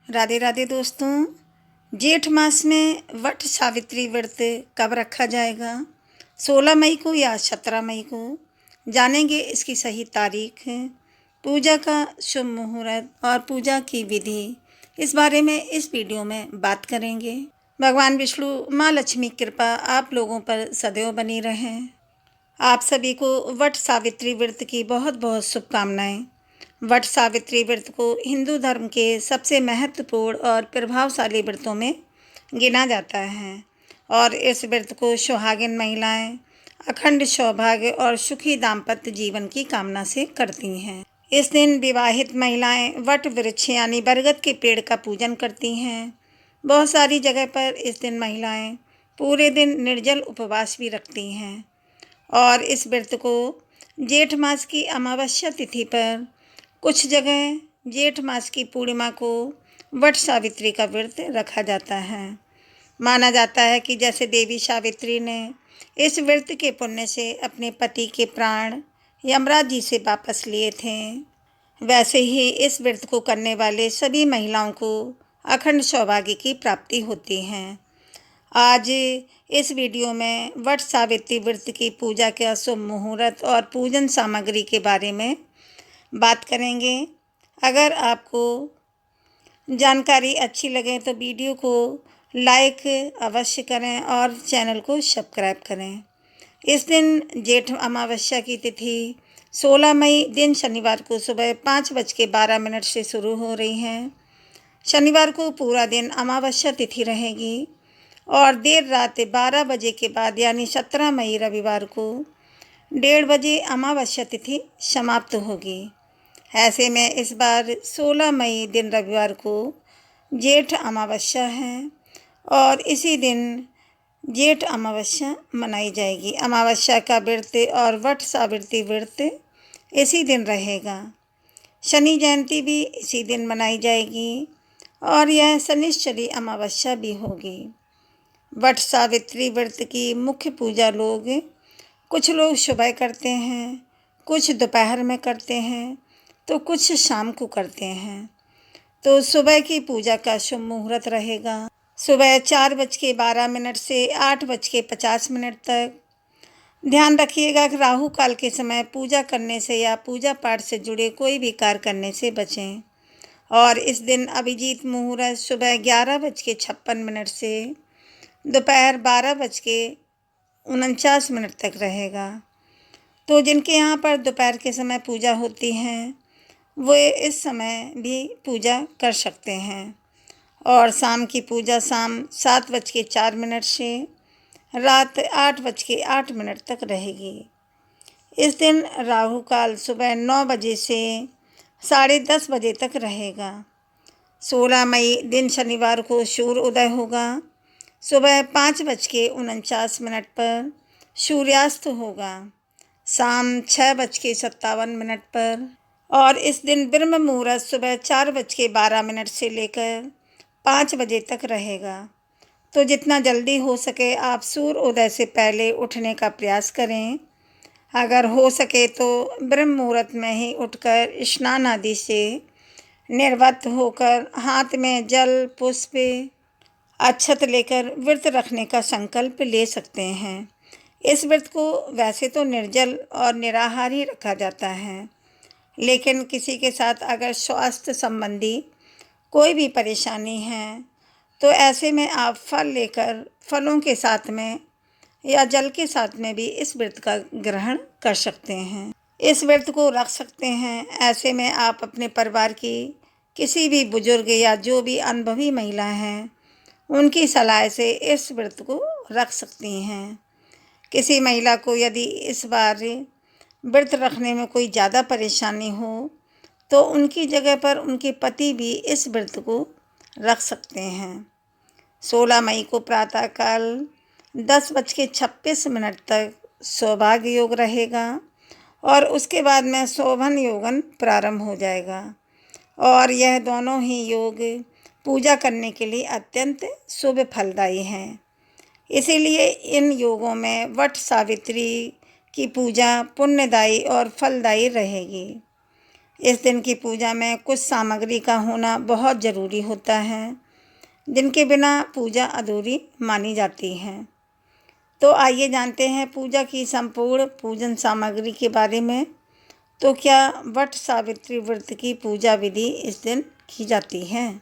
राधे राधे दोस्तों। जेठ मास में वट सावित्री व्रत कब रखा जाएगा? 16 मई को या 17 मई को? जानेंगे इसकी सही तारीख, पूजा का शुभ मुहूर्त और पूजा की विधि। इस बारे में इस वीडियो में बात करेंगे। भगवान विष्णु, माँ लक्ष्मी कृपा आप लोगों पर सदैव बनी रहें। आप सभी को वट सावित्री व्रत की बहुत बहुत शुभकामनाएं। वट सावित्री व्रत को हिंदू धर्म के सबसे महत्वपूर्ण और प्रभावशाली व्रतों में गिना जाता है और इस व्रत को सुहागिन महिलाएं अखंड सौभाग्य और सुखी दाम्पत्य जीवन की कामना से करती हैं। इस दिन विवाहित महिलाएं वट वृक्ष यानी बरगद के पेड़ का पूजन करती हैं। बहुत सारी जगह पर इस दिन महिलाएं पूरे दिन निर्जल उपवास भी रखती हैं और इस व्रत को जेठ मास की अमावस्या तिथि पर, कुछ जगह जेठ मास की पूर्णिमा को वट सावित्री का व्रत रखा जाता है। माना जाता है कि जैसे देवी सावित्री ने इस व्रत के पुण्य से अपने पति के प्राण यमराज जी से वापस लिए थे, वैसे ही इस व्रत को करने वाले सभी महिलाओं को अखंड सौभाग्य की प्राप्ति होती है। आज इस वीडियो में वट सावित्री व्रत की पूजा के शुभ मुहूर्त और पूजन सामग्री के बारे में बात करेंगे। अगर आपको जानकारी अच्छी लगे तो वीडियो को लाइक अवश्य करें और चैनल को सब्सक्राइब करें। इस दिन जेठ अमावस्या की तिथि 16 मई दिन शनिवार को सुबह 5:12 से शुरू हो रही है। शनिवार को पूरा दिन अमावस्या तिथि रहेगी और देर रात 12 बजे के बाद यानी 17 मई रविवार को 1:30 बजे अमावस्या तिथि समाप्त होगी। ऐसे में इस बार 16 मई दिन रविवार को जेठ अमावस्या है और इसी दिन जेठ अमावस्या मनाई जाएगी। अमावस्या का व्रत और वट सावित्री व्रत इसी दिन रहेगा। शनि जयंती भी इसी दिन मनाई जाएगी और यह शनिश्चरी अमावस्या भी होगी। वट सावित्री व्रत की मुख्य पूजा कुछ लोग सुबह करते हैं, कुछ दोपहर में करते हैं तो कुछ शाम को करते हैं। तो सुबह की पूजा का शुभ मुहूर्त रहेगा सुबह 4:12 से 8:50 तक। ध्यान रखिएगा कि राहु काल के समय पूजा करने से या पूजा पाठ से जुड़े कोई भी कार्य करने से बचें और इस दिन अभिजीत मुहूर्त सुबह 11:56 से दोपहर 12:49 तक रहेगा। तो जिनके यहाँ पर दोपहर के समय पूजा होती हैं वे इस समय भी पूजा कर सकते हैं और शाम की पूजा शाम 7:04 से रात 8:08 तक रहेगी। इस दिन राहु काल सुबह 9 बजे से 10:30 बजे तक रहेगा। 16 मई दिन शनिवार को सूर्य उदय होगा। सुबह 5:49 पर सूर्यास्त होगा, शाम 6:57 पर और इस दिन ब्रह्म मुहूर्त सुबह 4:12 से लेकर 5 बजे तक रहेगा। तो जितना जल्दी हो सके आप सूर्य उदय से पहले उठने का प्रयास करें। अगर हो सके तो ब्रह्म मुहूर्त में ही उठकर स्नान आदि से निर्वृत्त होकर हाथ में जल पुष्प अक्षत लेकर व्रत रखने का संकल्प ले सकते हैं। इस व्रत को वैसे तो निर्जल और निराहार ही रखा जाता है, लेकिन किसी के साथ अगर स्वास्थ्य संबंधी कोई भी परेशानी है तो ऐसे में आप फल लेकर फलों के साथ में या जल के साथ में भी इस व्रत का ग्रहण कर सकते हैं, इस व्रत को रख सकते हैं। ऐसे में आप अपने परिवार की किसी भी बुजुर्ग या जो भी अनुभवी महिला हैं उनकी सलाह से इस व्रत को रख सकती हैं। किसी महिला को यदि इस बार व्रत रखने में कोई ज़्यादा परेशानी हो तो उनकी जगह पर उनके पति भी इस व्रत को रख सकते हैं। 16 मई को प्रातःकाल 10:26 तक सौभाग्य योग रहेगा और उसके बाद में शोभन योगन प्रारंभ हो जाएगा और यह दोनों ही योग पूजा करने के लिए अत्यंत शुभ फलदायी हैं। इसीलिए इन योगों में वट सावित्री की पूजा पुण्यदायी और फलदायी रहेगी। इस दिन की पूजा में कुछ सामग्री का होना बहुत ज़रूरी होता है, जिनके बिना पूजा अधूरी मानी जाती है। तो आइए जानते हैं पूजा की संपूर्ण पूजन सामग्री के बारे में। तो क्या वट सावित्री व्रत की पूजा विधि इस दिन की जाती है,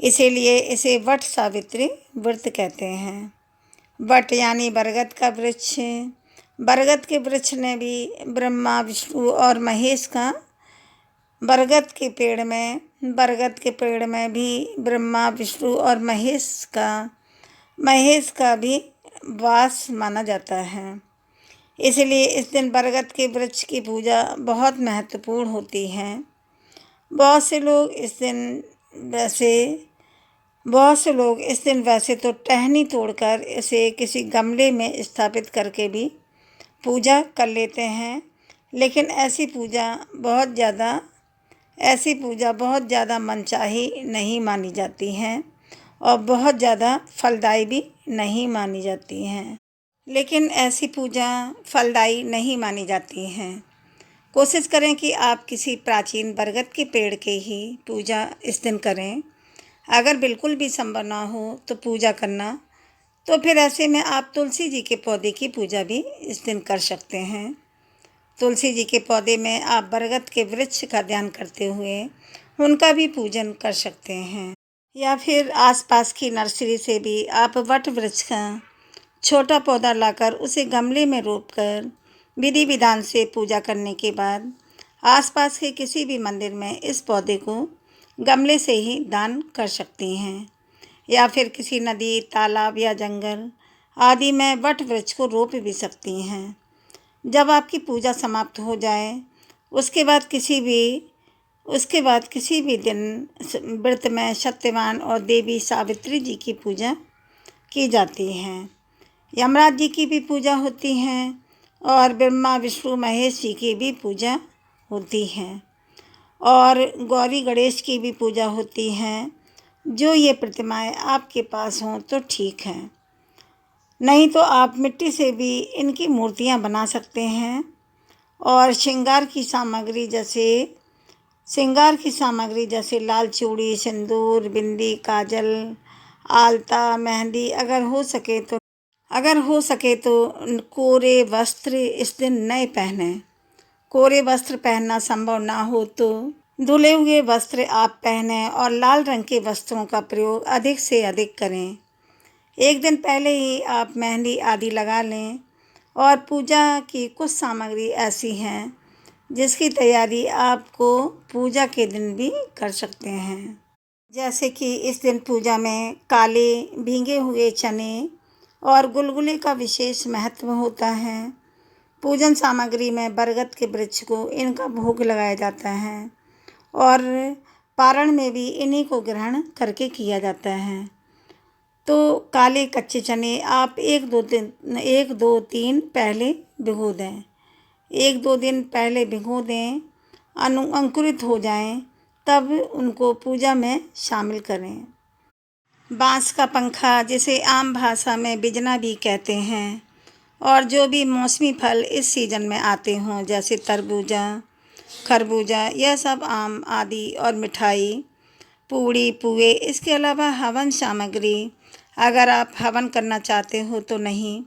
इसीलिए इसे वट सावित्री व्रत कहते हैं। वट यानी बरगद का वृक्ष। बरगद के वृक्ष ने भी ब्रह्मा विष्णु और महेश का बरगद के पेड़ में भी ब्रह्मा विष्णु और महेश का भी वास माना जाता है। इसलिए इस दिन बरगद के वृक्ष की पूजा बहुत महत्वपूर्ण होती है। बहुत से लोग इस दिन वैसे तो टहनी तोड़कर इसे किसी गमले में स्थापित करके भी पूजा कर लेते हैं, लेकिन ऐसी पूजा बहुत ज़्यादा मनचाही नहीं मानी जाती हैं और बहुत ज़्यादा फलदायी भी नहीं मानी जाती हैं। लेकिन ऐसी पूजा फलदायी नहीं मानी जाती हैं। कोशिश करें कि आप किसी प्राचीन बरगद के पेड़ की ही पूजा इस दिन करें। अगर बिल्कुल भी संभव ना हो तो पूजा करना, तो फिर ऐसे में आप तुलसी जी के पौधे की पूजा भी इस दिन कर सकते हैं। तुलसी जी के पौधे में आप बरगद के वृक्ष का ध्यान करते हुए उनका भी पूजन कर सकते हैं। या फिर आसपास की नर्सरी से भी आप वट वृक्ष का छोटा पौधा लाकर उसे गमले में रोपकर विधि विधान से पूजा करने के बाद आसपास के किसी भी मंदिर में इस पौधे को गमले से ही दान कर सकती हैं। या फिर किसी नदी, तालाब या जंगल आदि में वट वृक्ष को रोप भी सकती हैं। जब आपकी पूजा समाप्त हो जाए, उसके बाद किसी भी दिन व्रत में सत्यवान और देवी सावित्री जी की पूजा की जाती है। यमराज जी की भी पूजा होती है और ब्रह्मा विष्णु महेश जी की भी पूजा होती है और गौरी गणेश की भी पूजा होती है। जो ये प्रतिमाएं आपके पास हों तो ठीक है, नहीं तो आप मिट्टी से भी इनकी मूर्तियां बना सकते हैं और श्रृंगार की सामग्री जैसे लाल चूड़ी, सिंदूर, बिंदी, काजल, आलता, मेहंदी अगर हो सके तो कोरे वस्त्र इस दिन नए पहनें। कोरे वस्त्र पहनना संभव ना हो तो धुले हुए वस्त्र आप पहनें और लाल रंग के वस्त्रों का प्रयोग अधिक से अधिक करें। एक दिन पहले ही आप मेहंदी आदि लगा लें। और पूजा की कुछ सामग्री ऐसी हैं जिसकी तैयारी आपको पूजा के दिन भी कर सकते हैं। जैसे कि इस दिन पूजा में काले भीगे हुए चने और गुलगुले का विशेष महत्व होता है। पूजन सामग्री में बरगद के वृक्ष को इनका भोग लगाया जाता है और पारण में भी इन्हीं को ग्रहण करके किया जाता है। तो काले कच्चे चने आप 1-2 दिन पहले भिगो दें। 1-2 दिन पहले भिगो दें, अंकुरित हो जाएं, तब उनको पूजा में शामिल करें। बांस का पंखा, जिसे आम भाषा में बिजना भी कहते हैं, और जो भी मौसमी फल इस सीजन में आते हों जैसे तरबूजा, खरबूजा, यह सब आम आदि और मिठाई, पूड़ी, पुए, इसके अलावा हवन सामग्री अगर आप हवन करना चाहते हो तो नहीं,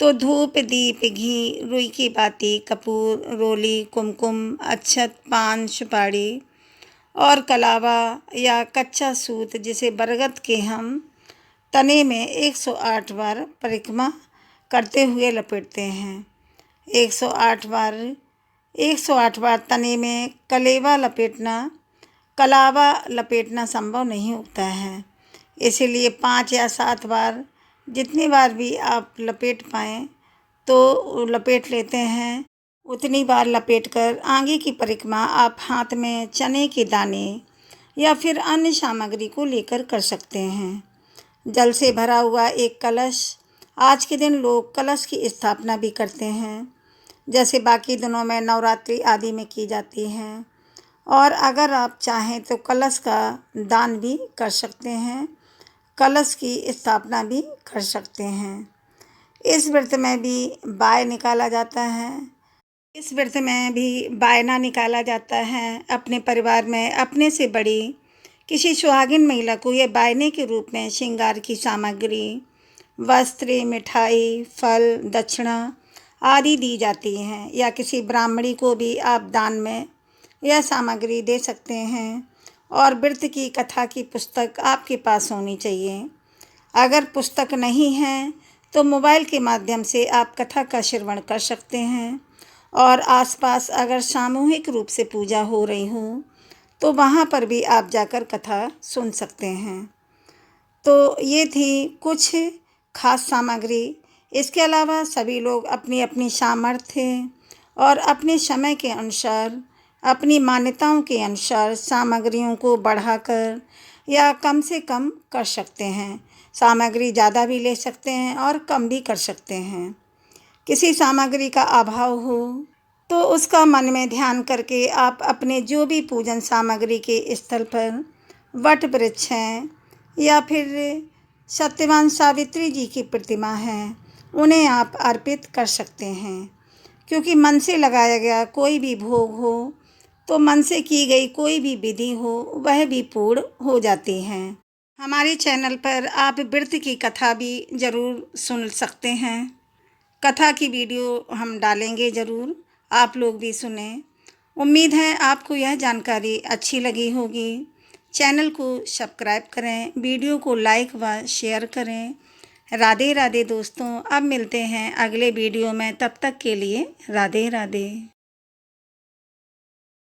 तो धूप, दीप, घी, रुई की बाती, कपूर, रोली, कुमकुम, अक्षत, पान, सुपारी और कलावा या कच्चा सूत, जिसे बरगद के हम तने में 108 बार परिक्रमा करते हुए लपेटते हैं। 108 बार तने में कलावा लपेटना संभव नहीं होता है, इसीलिए 5 या 7 बार, जितनी बार भी आप लपेट पाएँ तो लपेट लेते हैं। उतनी बार लपेटकर आगे की परिक्रमा आप हाथ में चने के दाने या फिर अन्य सामग्री को लेकर कर सकते हैं। जल से भरा हुआ एक कलश, आज के दिन लोग कलश की स्थापना भी करते हैं, जैसे बाकी दिनों में नवरात्रि आदि में की जाती हैं। और अगर आप चाहें तो कलश का दान भी कर सकते हैं, कलश की स्थापना भी कर सकते हैं। इस व्रत में भी बाय निकाला जाता है। इस व्रत में भी बायना निकाला जाता है। अपने परिवार में अपने से बड़ी किसी सुहागिन महिला को यह बायने के रूप में श्रृंगार की सामग्री, वस्त्र, मिठाई, फल, दक्षिणा आदि दी जाती हैं, या किसी ब्राह्मणी को भी आप दान में यह सामग्री दे सकते हैं। और व्रत की कथा की पुस्तक आपके पास होनी चाहिए। अगर पुस्तक नहीं है तो मोबाइल के माध्यम से आप कथा का श्रवण कर सकते हैं। और आसपास अगर सामूहिक रूप से पूजा हो रही हो तो वहाँ पर भी आप जाकर कथा सुन सकते हैं। तो ये थी कुछ खास सामग्री। इसके अलावा सभी लोग अपनी अपनी सामर्थ्य और अपने समय के अनुसार, अपनी मान्यताओं के अनुसार सामग्रियों को बढ़ाकर या कम से कम कर सकते हैं। सामग्री ज़्यादा भी ले सकते हैं और कम भी कर सकते हैं। किसी सामग्री का अभाव हो तो उसका मन में ध्यान करके आप अपने जो भी पूजन सामग्री के स्थल पर वट वृक्ष हैं या फिर सत्यवान सावित्री जी की प्रतिमा है, उन्हें आप अर्पित कर सकते हैं। क्योंकि मन से लगाया गया कोई भी भोग हो तो मन से की गई कोई भी विधि हो वह भी पूर्ण हो जाती है। हमारे चैनल पर आप व्रत की कथा भी ज़रूर सुन सकते हैं। कथा की वीडियो हम डालेंगे ज़रूर, आप लोग भी सुने। उम्मीद है आपको यह जानकारी अच्छी लगी होगी। चैनल को सब्सक्राइब करें, वीडियो को लाइक व शेयर करें। राधे राधे दोस्तों, अब मिलते हैं अगले वीडियो में, तब तक के लिए राधे राधे।